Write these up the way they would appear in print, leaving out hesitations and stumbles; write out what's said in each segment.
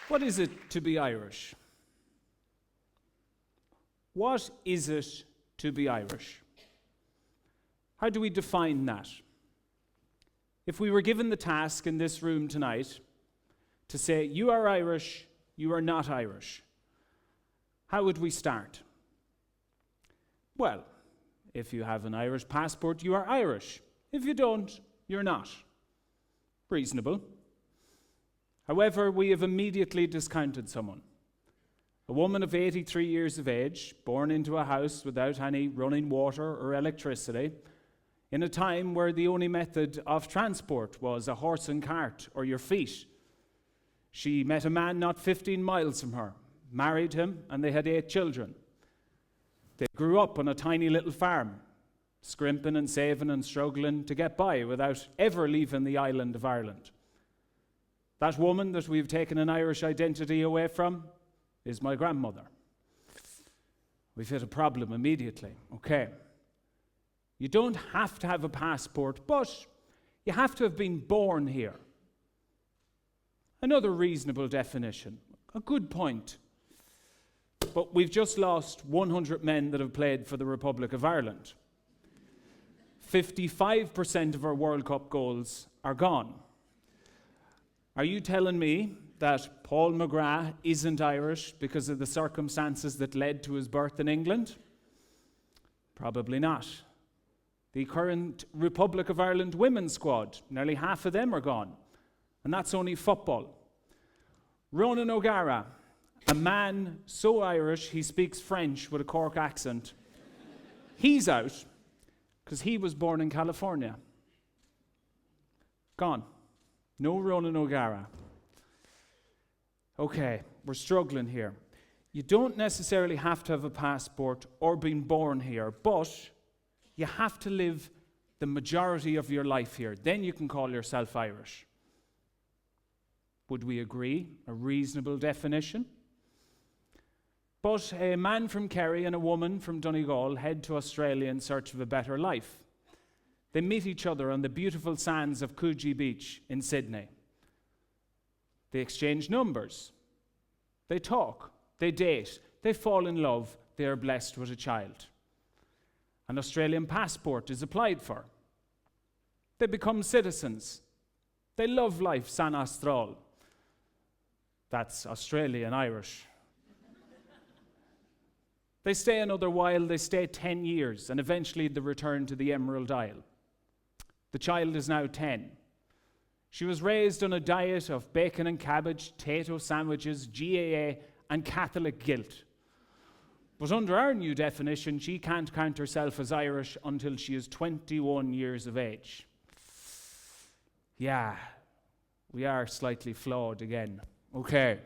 What is it to be Irish? What is it to be Irish? How do we define that? If we were given the task in this room tonight to say, you are Irish, you are not Irish, how would we start? Well, if you have an Irish passport, you are Irish. If you don't, you're not. Reasonable. However, we have immediately discounted someone. A woman of 83 years of age, born into a house without any running water or electricity, in a time where the only method of transport was a horse and cart or your feet. She met a man not 15 miles from her, married him, and they had 8 children. They grew up on a tiny little farm, scrimping and saving and struggling to get by without ever leaving the island of Ireland. That woman that we've taken an Irish identity away from is my grandmother. We've hit a problem immediately. Okay. You don't have to have a passport, but you have to have been born here. Another reasonable definition. A good point. But we've just lost 100 men that have played for the Republic of Ireland. 55% of our World Cup goals are gone. Are you telling me that Paul McGrath isn't Irish because of the circumstances that led to his birth in England? Probably not. The current Republic of Ireland women's squad, nearly half of them are gone. And that's only football. Ronan O'Gara, a man so Irish he speaks French with a Cork accent. He's out because he was born in California. Gone. No Ronan O'Gara. Okay, we're struggling here. You don't necessarily have to have a passport or been born here, but you have to live the majority of your life here. Then you can call yourself Irish. Would we agree? A reasonable definition? But a man from Kerry and a woman from Donegal head to Australia in search of a better life. They meet each other on the beautiful sands of Coogee Beach in Sydney. They exchange numbers. They talk. They date. They fall in love. They are blessed with a child. An Australian passport is applied for. They become citizens. They love life san astral. That's Australian Irish. They stay another while. They stay 10 years, and eventually they return to the Emerald Isle. The child is now 10. She was raised on a diet of bacon and cabbage, potato sandwiches, GAA, and Catholic guilt. But under our new definition, she can't count herself as Irish until she is 21 years of age. Yeah, we are slightly flawed again. Okay.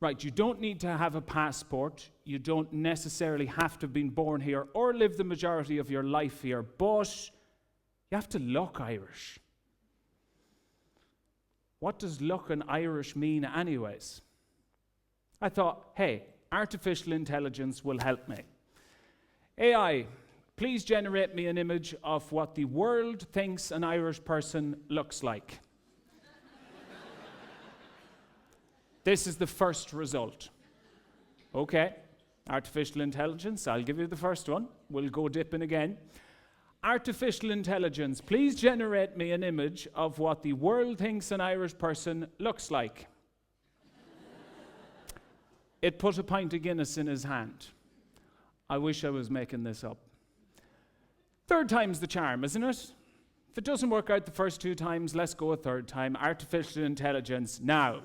Right, you don't need to have a passport. You don't necessarily have to have been born here or live the majority of your life here, but you have to look Irish. What does looking Irish mean anyways? I thought, hey, artificial intelligence will help me. AI, please generate me an image of what the world thinks an Irish person looks like. This is the first result. Okay, artificial intelligence, I'll give you the first one. We'll go dipping again. Artificial intelligence, please generate me an image of what the world thinks an Irish person looks like. It put a pint of Guinness in his hand. I wish I was making this up. Third time's the charm, isn't it? If it doesn't work out the first 2 times, let's go a third time. Artificial intelligence, now.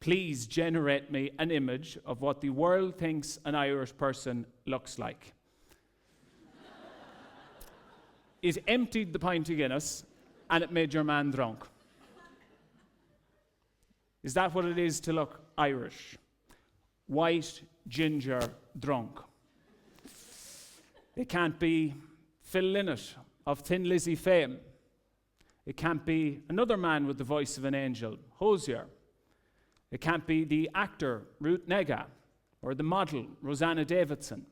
Please generate me an image of what the world thinks an Irish person looks like. It emptied the pint of Guinness and it made your man drunk. Is that what it is to look Irish? White, ginger, drunk. It can't be Phil Lynott of Thin Lizzy fame. It can't be another man with the voice of an angel, Hosier. It can't be the actor, Ruth Negga, or the model, Rosanna Davidson.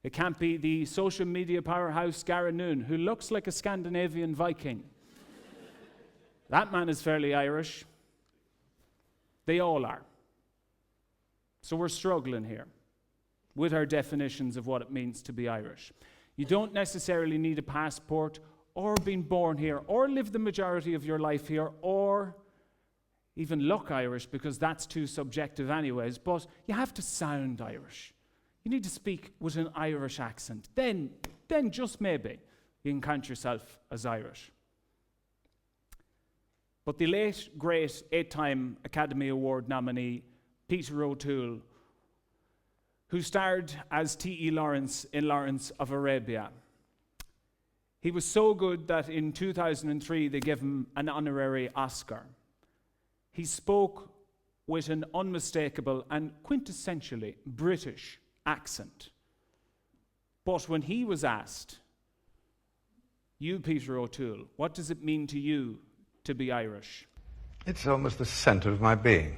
It can't be the social media powerhouse, Gara Noon, who looks like a Scandinavian Viking. That man is fairly Irish. They all are. So we're struggling here with our definitions of what it means to be Irish. You don't necessarily need a passport or being born here or live the majority of your life here or even look Irish, because that's too subjective anyways, but you have to sound Irish. You need to speak with an Irish accent. Then just maybe you can count yourself as Irish. But the late, great 8-time Academy Award nominee, Peter O'Toole, who starred as T.E. Lawrence in Lawrence of Arabia, he was so good that in 2003 they gave him an honorary Oscar. He spoke with an unmistakable and quintessentially British accent. But when he was asked, "You, Peter O'Toole, what does it mean to you to be Irish?" It's almost the center of my being.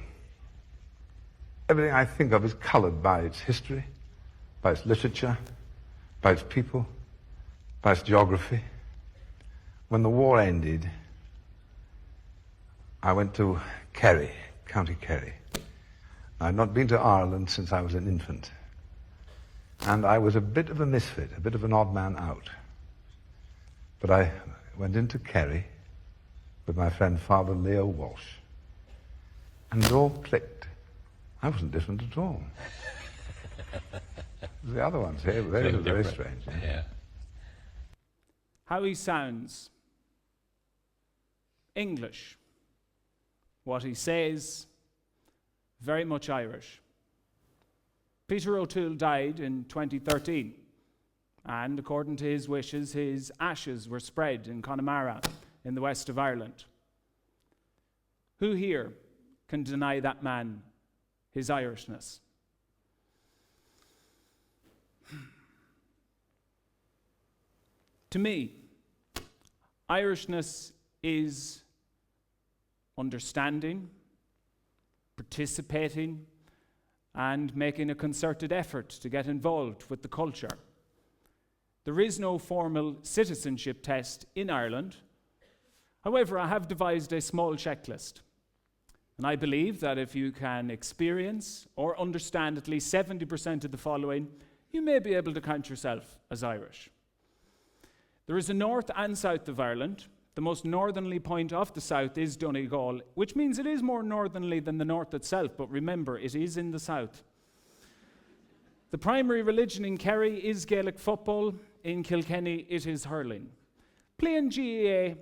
Everything I think of is colored by its history, by its literature, by its people, by its geography. When the war ended, I went to Kerry, County Kerry. I'd not been to Ireland since I was an infant. And I was a bit of a misfit, a bit of an odd man out. But I went into Kerry with my friend Father Leo Walsh, and it all clicked. I wasn't different at all. The other ones here, they were very strange. Yeah. How he sounds. English. What he says, very much Irish. Peter O'Toole died in 2013, and according to his wishes, his ashes were spread in Connemara in the west of Ireland. Who here can deny that man his Irishness? To me, Irishness is understanding, participating, and making a concerted effort to get involved with the culture. There is no formal citizenship test in Ireland. However, I have devised a small checklist. And I believe that if you can experience or understand at least 70% of the following, you may be able to count yourself as Irish. There is a north and south of Ireland. The most northerly point of the south is Donegal, which means it is more northerly than the north itself, but remember, it is in the south. The primary religion in Kerry is Gaelic football. In Kilkenny, it is hurling. Playing GAA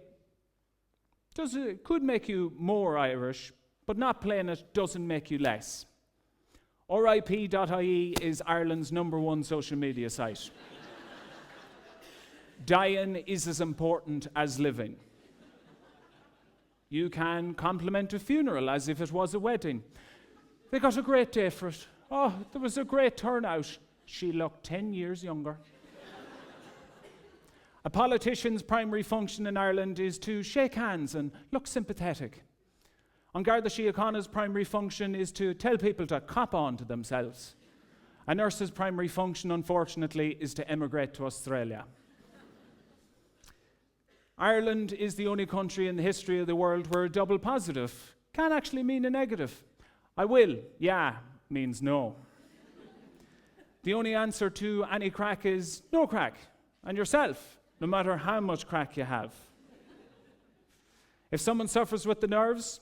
could make you more Irish, but not playing it doesn't make you less. RIP.ie is Ireland's #1 social media site. Dying is as important as living. You can compliment a funeral as if it was a wedding. They got a great day for it. Oh, there was a great turnout. She looked 10 years younger. A politician's primary function in Ireland is to shake hands and look sympathetic. An Garda Síochána's primary function is to tell people to cop on to themselves. A nurse's primary function, unfortunately, is to emigrate to Australia. Ireland is the only country in the history of the world where a double positive can actually mean a negative. I will, yeah, means no. The only answer to any crack is no crack, and yourself, no matter how much crack you have. If someone suffers with the nerves,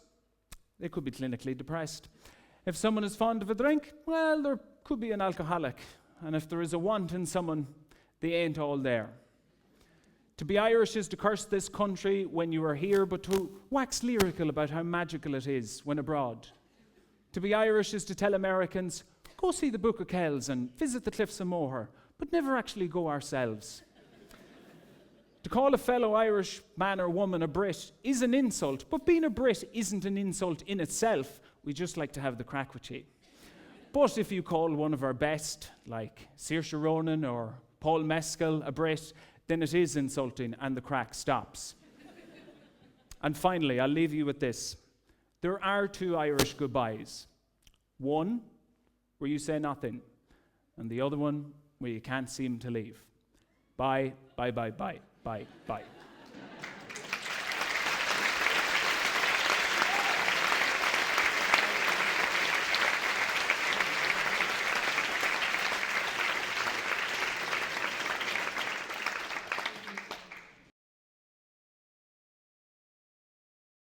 they could be clinically depressed. If someone is fond of a drink, well, there could be an alcoholic. And if there is a want in someone, they ain't all there. To be Irish is to curse this country when you are here, but to wax lyrical about how magical it is when abroad. To be Irish is to tell Americans, go see the Book of Kells and visit the Cliffs of Moher, but never actually go ourselves. To call a fellow Irish man or woman a Brit is an insult, but being a Brit isn't an insult in itself. We just like to have the crack with you. But if you call one of our best, like Saoirse Ronan or Paul Mescal, a Brit, then it is insulting and the crack stops. And finally, I'll leave you with this. There are 2 Irish goodbyes. One where you say nothing, and the other one where you can't seem to leave. Bye, bye, bye, bye, bye, bye.